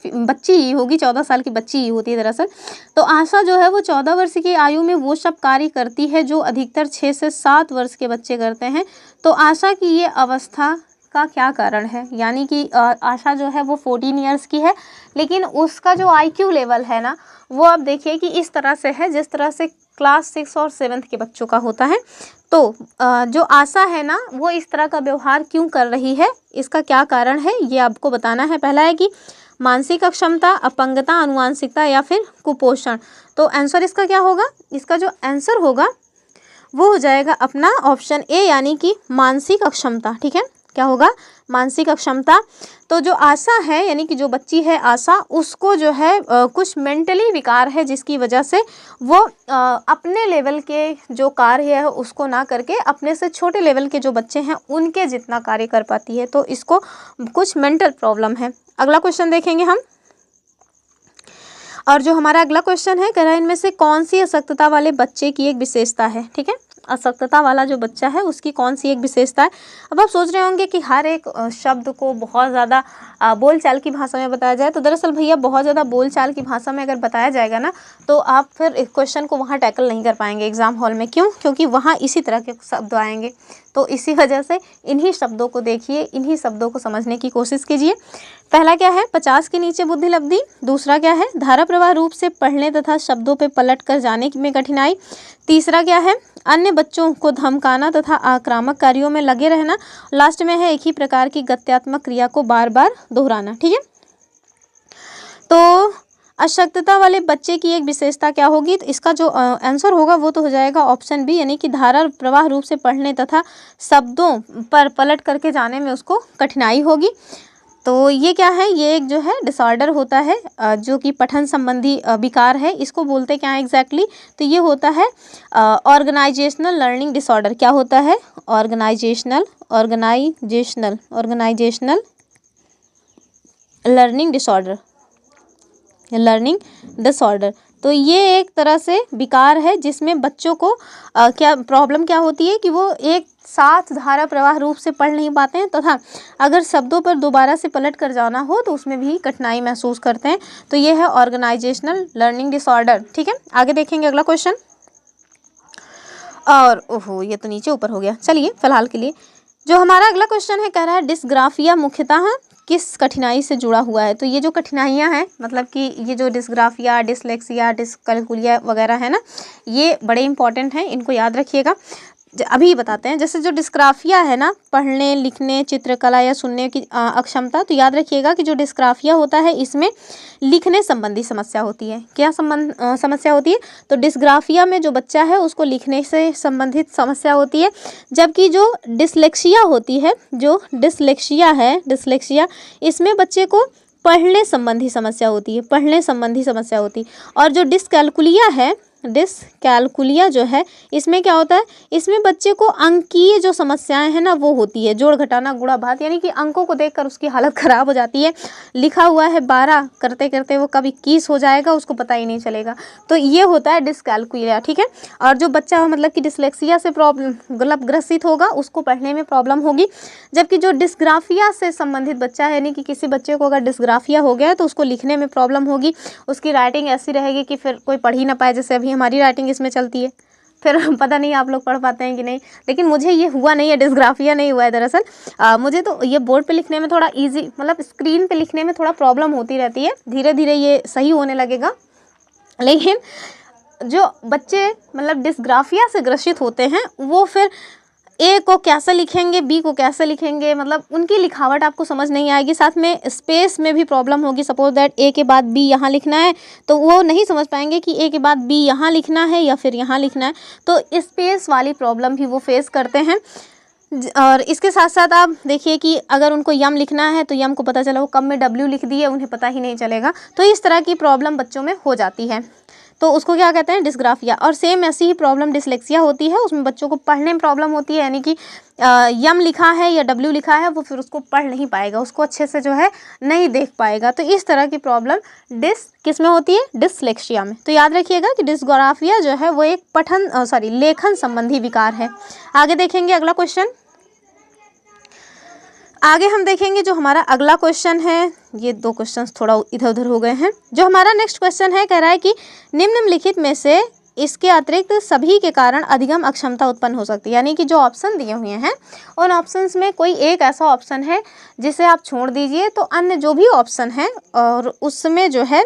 बच्ची ही होगी, 14 साल की बच्ची ही होती है दरअसल। तो आशा जो है वो 14 वर्ष की आयु में वो सब कार्य करती है जो अधिकतर 6 से 7 वर्ष के बच्चे करते हैं। तो आशा की ये अवस्था का क्या कारण है? यानी कि आशा जो है वो 14 ईयर्स की है, लेकिन उसका जो IQ लेवल है ना वो आप देखिए कि इस तरह से है जिस तरह से क्लास 6 और 7 के बच्चों का होता है। तो जो आशा है ना वो इस तरह का व्यवहार क्यों कर रही है, इसका क्या कारण है, ये आपको बताना है। पहला है कि मानसिक अक्षमता, अपंगता, आनुवांशिकता या फिर कुपोषण। तो आंसर इसका क्या होगा? इसका जो आंसर होगा वो हो जाएगा अपना ऑप्शन ए, यानी कि मानसिक अक्षमता। ठीक है, क्या होगा? मानसिक अक्षमता। तो जो आशा है यानी कि जो बच्ची है आशा, उसको जो है कुछ मेंटली विकार है जिसकी वजह से वो अपने लेवल के जो कार्य है उसको ना करके अपने से छोटे लेवल के जो बच्चे हैं उनके जितना कार्य कर पाती है। तो इसको कुछ मेंटल प्रॉब्लम है। अगला क्वेश्चन देखेंगे हम, और जो हमारा अगला क्वेश्चन है कह रहा है इनमें से कौन सी अशक्तता वाले बच्चे की एक विशेषता है। ठीक है, अशक्तता वाला जो बच्चा है उसकी कौन सी एक विशेषता है। अब आप सोच रहे होंगे कि हर एक शब्द को बहुत ज़्यादा बोलचाल की भाषा में बताया जाए, तो दरअसल भैया बहुत ज़्यादा बोलचाल की भाषा में अगर बताया जाएगा ना तो आप फिर क्वेश्चन को वहाँ टैकल नहीं कर पाएंगे एग्ज़ाम हॉल में। क्यों? क्योंकि वहाँ इसी तरह के शब्द आएंगे। तो इसी वजह से इन्हीं शब्दों को देखिए, इन्हीं शब्दों को समझने की कोशिश कीजिए। पहला क्या है? 50 के नीचे बुद्धि लब्धि। दूसरा क्या है? धारा प्रवाह रूप से पढ़ने तथा शब्दों पे पलट कर जाने में कठिनाई। तीसरा क्या है? अन्य बच्चों को धमकाना तथा आक्रामक कार्यों में लगे रहना। लास्ट में है एक ही प्रकार की गत्यात्मक क्रिया को बार बार दोहराना। ठीक है, तो अशक्तता वाले बच्चे की एक विशेषता क्या होगी? तो इसका जो आंसर होगा वो तो हो जाएगा ऑप्शन बी, यानी कि धारा प्रवाह रूप से पढ़ने तथा शब्दों पर पलट करके जाने में उसको कठिनाई होगी। तो ये क्या है? ये एक जो है डिसऑर्डर होता है जो कि पठन संबंधी विकार है। इसको बोलते क्या है एग्जैक्टली? तो ये होता है ऑर्गेनाइजेशनल लर्निंग डिसऑर्डर। क्या होता है? Organisational learning disorder. तो ये एक तरह से विकार है जिसमें बच्चों को क्या प्रॉब्लम क्या होती है कि वो एक साथ धारा प्रवाह रूप से पढ़ नहीं पाते हैं तथा अगर शब्दों पर दोबारा से पलट कर जाना हो तो उसमें भी कठिनाई महसूस करते हैं। तो ये है ऑर्गेनाइजेशनल लर्निंग डिसऑर्डर। ठीक है, आगे देखेंगे अगला क्वेश्चन। और ओहो ये तो नीचे ऊपर हो गया, चलिए फिलहाल के लिए जो हमारा अगला क्वेश्चन है कह रहा है डिस्ग्राफिया मुख्यतः किस कठिनाई से जुड़ा हुआ है। तो ये जो कठिनाइयाँ हैं मतलब कि ये जो डिस्ग्राफिया, डिसलेक्सिया, डिसकैलकुलिया वगैरह है ना, ये बड़े इंपॉर्टेंट हैं, इनको याद रखिएगा। अभी बताते हैं। जैसे जो डिस्ग्राफिया है ना, पढ़ने लिखने चित्रकला या सुनने की अक्षमता, तो याद रखिएगा कि जो डिस्ग्राफिया होता है इसमें लिखने संबंधी समस्या होती है। क्या समस्या होती है? तो डिस्ग्राफिया में जो बच्चा है उसको लिखने से संबंधित समस्या होती है, जबकि जो डिसलेक्सिया होती है, जो डिसलेक्सिया इसमें बच्चे को पढ़ने संबंधी समस्या होती है, पढ़ने संबंधी समस्या होती है। और जो डिसकैलकुलिया जो है, इसमें क्या होता है? इसमें बच्चे को अंकीय जो समस्याएं हैं ना वो होती है, जोड़ घटाना गुणा भाग, यानी कि अंकों को देखकर उसकी हालत ख़राब हो जाती है। लिखा हुआ है 12, करते करते वो कब 21 हो जाएगा उसको पता ही नहीं चलेगा। तो ये होता है डिसकैलकुलिया, ठीक है। और जो बच्चा मतलब कि डिसलेक्सिया से प्रॉब्लम ग्रसित होगा उसको पढ़ने में प्रॉब्लम होगी, जबकि जो डिस्ग्राफिया से संबंधित बच्चा है, यानी कि किसी बच्चे को अगर डिस्ग्राफिया हो गया तो उसको लिखने में प्रॉब्लम होगी, उसकी राइटिंग ऐसी रहेगी कि फिर कोई पढ़ ही ना पाए। जैसे अभी हमारी राइटिंग इसमें चलती है, फिर पता नहीं आप लोग पढ़ पाते हैं कि नहीं, लेकिन मुझे ये हुआ नहीं है, डिस्ग्राफिया नहीं हुआ है दरअसल। मुझे तो ये बोर्ड पे लिखने में थोड़ा इजी, मतलब स्क्रीन पे लिखने में थोड़ा प्रॉब्लम होती रहती है। धीरे धीरे ये सही होने लगेगा। लेकिन जो बच्चे मतलब डिस्ग्राफिया से ग्रसित होते हैं वो फिर ए को कैसे लिखेंगे, बी को कैसे लिखेंगे, मतलब उनकी लिखावट आपको समझ नहीं आएगी। साथ में स्पेस में भी प्रॉब्लम होगी। सपोज दैट ए के बाद बी यहाँ लिखना है तो वो नहीं समझ पाएंगे कि ए के बाद बी यहाँ लिखना है या फिर यहाँ लिखना है, तो स्पेस वाली प्रॉब्लम भी वो फेस करते हैं। और इसके साथ साथ आप देखिए कि अगर उनको यम लिखना है तो यम को पता चला वो कब में डब्ल्यू लिख दिए, उन्हें पता ही नहीं चलेगा। तो इस तरह की प्रॉब्लम बच्चों में हो जाती है, तो उसको क्या कहते हैं? डिस्ग्राफिया। और सेम ऐसी ही प्रॉब्लम डिसलेक्सिया होती है, उसमें बच्चों को पढ़ने में प्रॉब्लम होती है, यानी कि यम लिखा है या डब्ल्यू लिखा है वो फिर उसको पढ़ नहीं पाएगा, उसको अच्छे से जो है नहीं देख पाएगा। तो इस तरह की प्रॉब्लम किस में होती है? डिसलेक्सिया में। तो याद रखिएगा कि डिस्ग्राफिया जो है वो एक लेखन संबंधी विकार है। आगे देखेंगे अगला क्वेश्चन। आगे हम देखेंगे जो हमारा अगला क्वेश्चन है, ये 2 क्वेश्चंस थोड़ा इधर उधर हो गए हैं। जो हमारा नेक्स्ट क्वेश्चन है, कह रहा है कि निम्नलिखित में से इसके अतिरिक्त सभी के कारण अधिगम अक्षमता उत्पन्न हो सकती है। यानी कि जो ऑप्शन दिए हुए हैं उन ऑप्शंस में कोई एक ऐसा ऑप्शन है जिसे आप छोड़ दीजिए, तो अन्य जो भी ऑप्शन है और उसमें जो है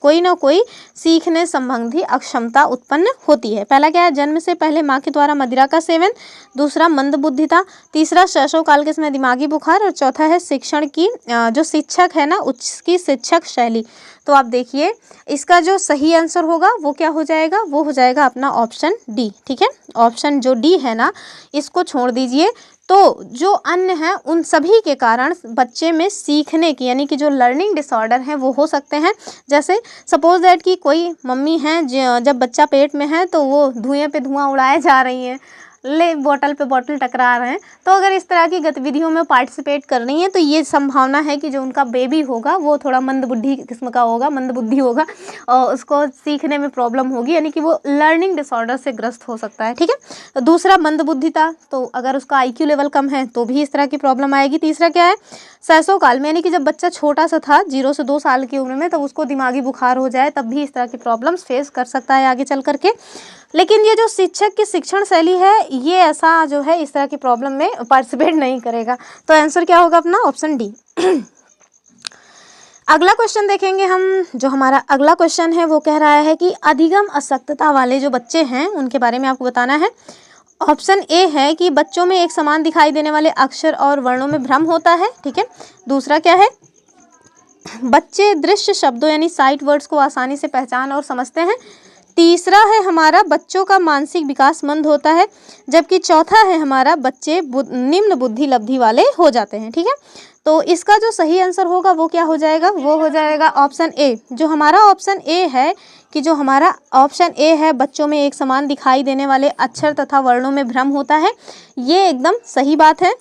कोई ना कोई सीखने संबंधी अक्षमता उत्पन्न होती है। पहला क्या है? जन्म से पहले माँ के द्वारा मदिरा का सेवन, दूसरा मंदबुद्धिता, तीसरा शैशव काल के समय दिमागी बुखार, और चौथा है शिक्षण की जो शिक्षक है ना उसकी शिक्षक शैली। तो आप देखिए इसका जो सही आंसर होगा वो क्या हो जाएगा? वो हो जाएगा अपना ऑप्शन डी, ठीक है। ऑप्शन जो डी है ना इसको छोड़ दीजिए। तो जो अन्य हैं उन सभी के कारण बच्चे में सीखने की, यानी कि जो लर्निंग डिसऑर्डर हैं वो हो सकते हैं। जैसे सपोज दैट कि कोई मम्मी हैं जब बच्चा पेट में है तो वो धुएं पे धुआं उड़ाए जा रही हैं, ले बोतल पे बोतल टकरा रहे हैं। तो अगर इस तरह की गतिविधियों में पार्टिसिपेट कर रही हैं तो ये संभावना है कि जो उनका बेबी होगा वो थोड़ा मंदबुद्धि किस्म का होगा, मंदबुद्धि होगा और उसको सीखने में प्रॉब्लम होगी, यानी कि वो लर्निंग डिसऑर्डर से ग्रस्त हो सकता है, ठीक है। तो दूसरा मंदबुद्धिता, तो अगर उसका IQ लेवल कम है तो भी इस तरह की प्रॉब्लम आएगी। तीसरा क्या है? शैशव काल में, यानी कि जब बच्चा छोटा सा था 0 से 2 साल की उम्र में, तब उसको दिमागी बुखार हो जाए तब भी इस तरह की प्रॉब्लम्स फेस कर सकता है आगे चल करके। लेकिन ये जो शिक्षक की शिक्षण शैली है ये ऐसा जो है इस तरह की प्रॉब्लम में पार्टिसिपेट नहीं करेगा। तो आंसर क्या होगा अपना? Option D. अगला क्वेश्चन देखेंगे हम। जो हमारा अगला क्वेश्चन है वो कह रहा है कि अधिगम अशक्तता वाले जो बच्चे हैं उनके बारे में आपको बताना है। ऑप्शन ए है कि बच्चों में एक समान दिखाई देने वाले अक्षर और वर्णों में भ्रम होता है, ठीक है। दूसरा क्या है? बच्चे दृश्य शब्दों यानी साइट वर्ड्स को आसानी से पहचान और समझते हैं। तीसरा है हमारा बच्चों का मानसिक विकास मंद होता है, जबकि चौथा है हमारा बच्चे निम्न बुद्धि लब्धि वाले हो जाते हैं, ठीक है। तो इसका जो सही आंसर होगा वो क्या हो जाएगा? वो हो जाएगा ऑप्शन ए। जो हमारा ऑप्शन ए है कि जो हमारा ऑप्शन ए है बच्चों में एक समान दिखाई देने वाले अक्षर तथा वर्णों में भ्रम होता है, ये एकदम सही बात है।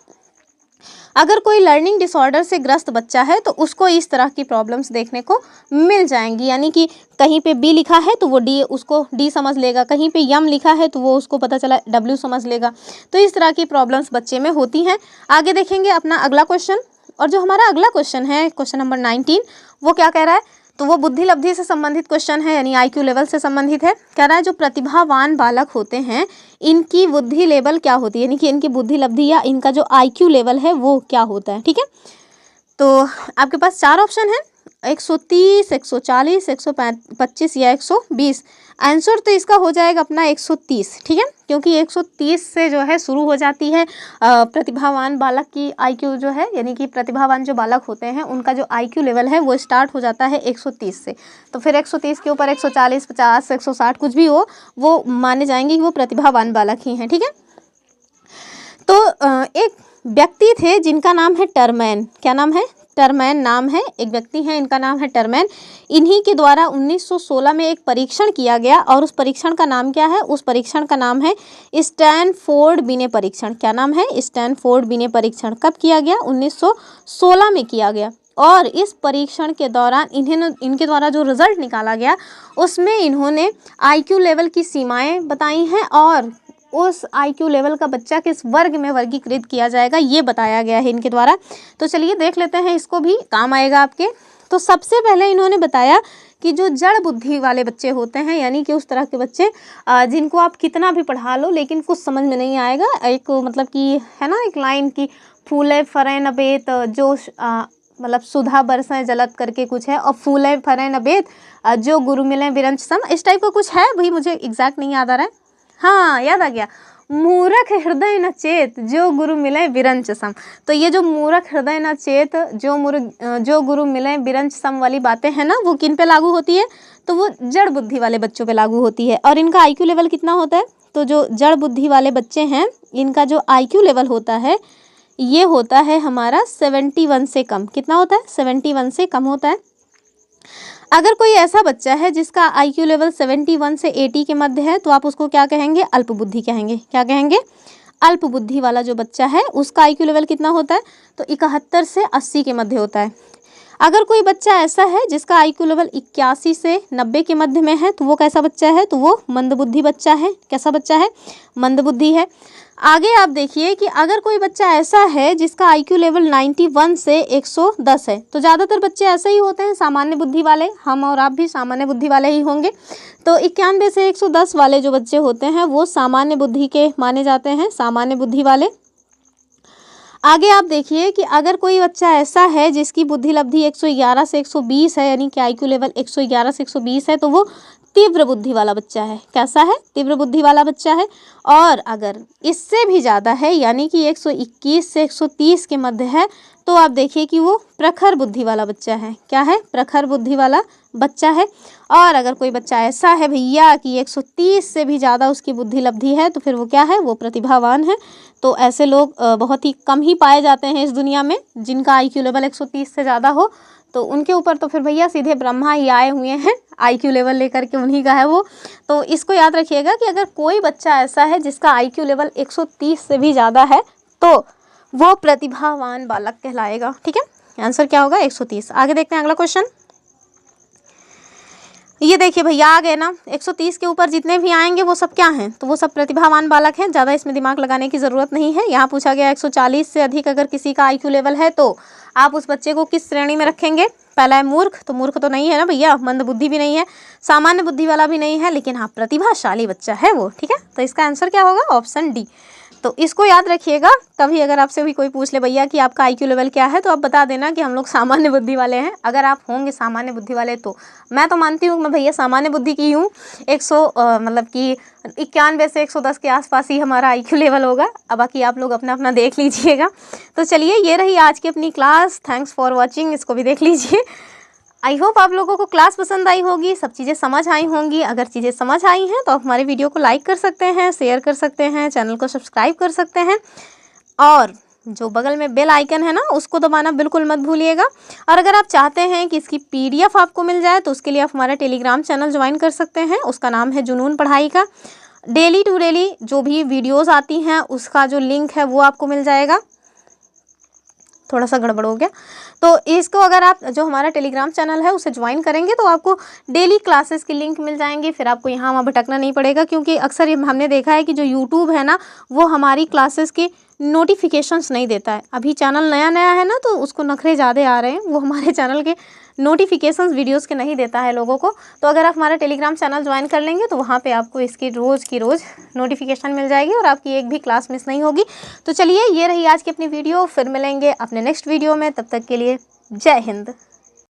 अगर कोई लर्निंग डिसऑर्डर से ग्रस्त बच्चा है तो उसको इस तरह की प्रॉब्लम्स देखने को मिल जाएंगी, यानी कि कहीं पे बी लिखा है तो वो डी, उसको डी समझ लेगा, कहीं पे यम लिखा है तो वो उसको पता चला डब्ल्यू समझ लेगा। तो इस तरह की प्रॉब्लम्स बच्चे में होती हैं। आगे देखेंगे अपना अगला क्वेश्चन। और जो हमारा अगला क्वेश्चन है क्वेश्चन नंबर 19, वो क्या कह रहा है? तो वो बुद्धि लब्धि से संबंधित क्वेश्चन है, यानी IQ लेवल से संबंधित है। कह रहा है जो प्रतिभावान बालक होते हैं इनकी बुद्धि लेवल क्या होती है, यानी कि इनकी बुद्धि लब्धि या इनका जो IQ लेवल है वो क्या होता है, ठीक है। तो आपके पास 4 ऑप्शन है। 130, 140, 125 या 120। आंसर तो इसका हो जाएगा अपना 130, ठीक है, क्योंकि 130 से जो है शुरू हो जाती है प्रतिभावान बालक की आईक्यू जो है, यानी कि प्रतिभावान जो बालक होते हैं उनका जो आईक्यू लेवल है वो स्टार्ट हो जाता है 130 से। तो फिर 130 के ऊपर 140, 50, 160 कुछ भी हो, वो माने जाएंगे कि वो प्रतिभावान बालक ही हैं, ठीक है। तो एक व्यक्ति थे जिनका नाम है टरमैन। क्या नाम है? टरमैन नाम है, एक व्यक्ति है, इनका नाम है टरमैन। इन्हीं के द्वारा 1916 में एक परीक्षण किया गया और उस परीक्षण का नाम क्या है? उस परीक्षण का नाम है स्टैनफोर्ड बिने परीक्षण। क्या नाम है? स्टैनफोर्ड बिने परीक्षण। कब किया गया? 1916 में किया गया। और इस परीक्षण के दौरान इनके द्वारा जो रिजल्ट निकाला गया उसमें इन्होंने आईक्यू लेवल की सीमाएं बताई हैं और उस आईक्यू लेवल का बच्चा किस वर्ग में वर्गीकृत किया जाएगा ये बताया गया है इनके द्वारा। तो चलिए देख लेते हैं, इसको भी काम आएगा आपके। तो सबसे पहले इन्होंने बताया कि जो जड़ बुद्धि वाले बच्चे होते हैं, यानी कि उस तरह के बच्चे जिनको आप कितना भी पढ़ा लो लेकिन कुछ समझ में नहीं आएगा, एक मतलब कि है ना एक लाइन की फूले फरे नबेत जो मतलब सुधा बरसें जलत करके कुछ है, और फूले फरे नबेत जो गुरु मिले विरंच सम, इस टाइप का कुछ है भाई, मुझे एग्जैक्ट नहीं याद आ रहा है। हाँ याद आ गया, मूरख हृदय न चेत जो गुरु मिले विरंच सम। तो ये जो मूरख हृदय न चेत जो गुरु मिले विरंच सम वाली बातें हैं ना, वो किन पे लागू होती है? तो वो जड़ बुद्धि वाले बच्चों पे लागू होती है। और इनका आईक्यू लेवल कितना होता है? तो जो जड़ बुद्धि वाले बच्चे हैं इनका जो आईक्यू लेवल होता है ये होता है हमारा 71 से कम। कितना होता है? 71 से कम होता है। अगर कोई ऐसा बच्चा है जिसका आईक्यू लेवल 71 से 80 के मध्य है तो आप उसको क्या कहेंगे? अल्प बुद्धि कहेंगे। क्या कहेंगे? अल्प बुद्धि वाला जो बच्चा है उसका आईक्यू लेवल कितना होता है? तो 71 से 80 के मध्य होता है। अगर कोई बच्चा ऐसा है जिसका आईक्यू लेवल 81 से 90 के मध्य में है तो वो कैसा बच्चा है? तो वो मंदबुद्धि बच्चा है। कैसा बच्चा है? मंदबुद्धि है। आगे आप देखिए कि अगर कोई बच्चा ऐसा है जिसका आईक्यू लेवल 91 से 110 है, तो ज़्यादातर बच्चे ऐसे ही होते हैं, सामान्य बुद्धि वाले, हम और आप भी सामान्य बुद्धि वाले ही होंगे। तो 91 से 110 वाले जो बच्चे होते हैं वो सामान्य बुद्धि के माने जाते हैं, सामान्य बुद्धि वाले। आगे आप देखिए कि अगर कोई बच्चा ऐसा है जिसकी बुद्धि लब्धि 111 से 120 है, यानी कि आईक्यू लेवल 111 से 120 है, तो वो तीव्र बुद्धि वाला बच्चा है। कैसा है? तीव्र बुद्धि वाला बच्चा है। और अगर इससे भी ज़्यादा है, यानी कि 121 से 130 के मध्य है, तो आप देखिए कि वो प्रखर बुद्धि वाला बच्चा है। क्या है? प्रखर बुद्धि वाला बच्चा है। और अगर कोई बच्चा ऐसा है भैया कि 130 से भी ज़्यादा उसकी बुद्धि लब्धि है, तो फिर वो क्या है? वो प्रतिभावान है। तो ऐसे लोग बहुत ही कम ही पाए जाते हैं इस दुनिया में जिनका आईक्यू लेवल 130 से ज़्यादा हो। तो उनके ऊपर तो फिर भैया सीधे ब्रह्मा ही आए हुए हैं, आईक्यू लेवल लेकर के, उन्हीं का है वो। तो इसको याद रखिएगा कि अगर कोई बच्चा ऐसा है जिसका आईक्यू लेवल 130 से भी ज़्यादा है तो वो प्रतिभावान बालक कहलाएगा। ठीक है, आंसर क्या होगा? 130। आगे देखते हैं अगला क्वेश्चन। ये देखिए भैया आ गए ना, 130 के ऊपर जितने भी आएंगे वो सब क्या हैं? तो वो सब प्रतिभावान बालक हैं, ज़्यादा इसमें दिमाग लगाने की ज़रूरत नहीं है। यहाँ पूछा गया 140 से अधिक अगर किसी का आईक्यू लेवल है तो आप उस बच्चे को किस श्रेणी में रखेंगे? पहला है मूर्ख, तो मूर्ख तो नहीं है ना भैया, मंद बुद्धि भी नहीं है, सामान्य बुद्धि वाला भी नहीं है, लेकिन हाँ प्रतिभाशाली बच्चा है वो। ठीक है, तो इसका आंसर क्या होगा? Option D. तो इसको याद रखिएगा, कभी अगर आपसे भी कोई पूछ ले भैया कि आपका आईक्यू लेवल क्या है, तो आप बता देना कि हम लोग सामान्य बुद्धि वाले हैं। अगर आप होंगे सामान्य बुद्धि वाले तो मैं तो मानती हूँ मैं भैया सामान्य बुद्धि की हूँ। 91 से 110 के आसपास ही हमारा आईक्यू लेवल होगा। अब बाकी आप लोग अपना अपना देख लीजिएगा। तो चलिए, ये रही आज की अपनी क्लास। थैंक्स फॉर वॉचिंग, इसको भी देख लीजिए। आई होप आप लोगों को क्लास पसंद आई होगी, सब चीज़ें समझ आई होंगी। अगर चीज़ें समझ आई हैं तो आप हमारे वीडियो को लाइक कर सकते हैं, शेयर कर सकते हैं, चैनल को सब्सक्राइब कर सकते हैं, और जो बगल में बेल आइकन है ना उसको दबाना बिल्कुल मत भूलिएगा। और अगर आप चाहते हैं कि इसकी PDF आपको मिल जाए तो उसके लिए आप हमारा टेलीग्राम चैनल ज्वाइन कर सकते हैं। उसका नाम है जुनून पढ़ाई का। डेली टू डेली जो भी वीडियोज़ आती हैं उसका जो लिंक है वो आपको मिल जाएगा। थोड़ा सा गड़बड़ हो गया। तो इसको अगर आप जो हमारा टेलीग्राम चैनल है उसे ज्वाइन करेंगे तो आपको डेली क्लासेस की लिंक मिल जाएंगी। फिर आपको यहाँ वहाँ भटकना नहीं पड़ेगा, क्योंकि अक्सर हमने देखा है कि जो यूट्यूब है ना वो हमारी क्लासेस के नोटिफिकेशंस नहीं देता है। अभी चैनल नया नया है ना तो उसको नखरे ज़्यादा आ रहे हैं, वो हमारे चैनल के नोटिफिकेशंस वीडियोस के नहीं देता है लोगों को। तो अगर आप हमारा टेलीग्राम चैनल ज्वाइन कर लेंगे तो वहाँ पे आपको इसकी रोज़ की रोज़ नोटिफिकेशन मिल जाएगी और आपकी एक भी क्लास मिस नहीं होगी। तो चलिए, ये रही आज की अपनी वीडियो। फिर मिलेंगे अपने नेक्स्ट वीडियो में, तब तक के लिए जय हिंद।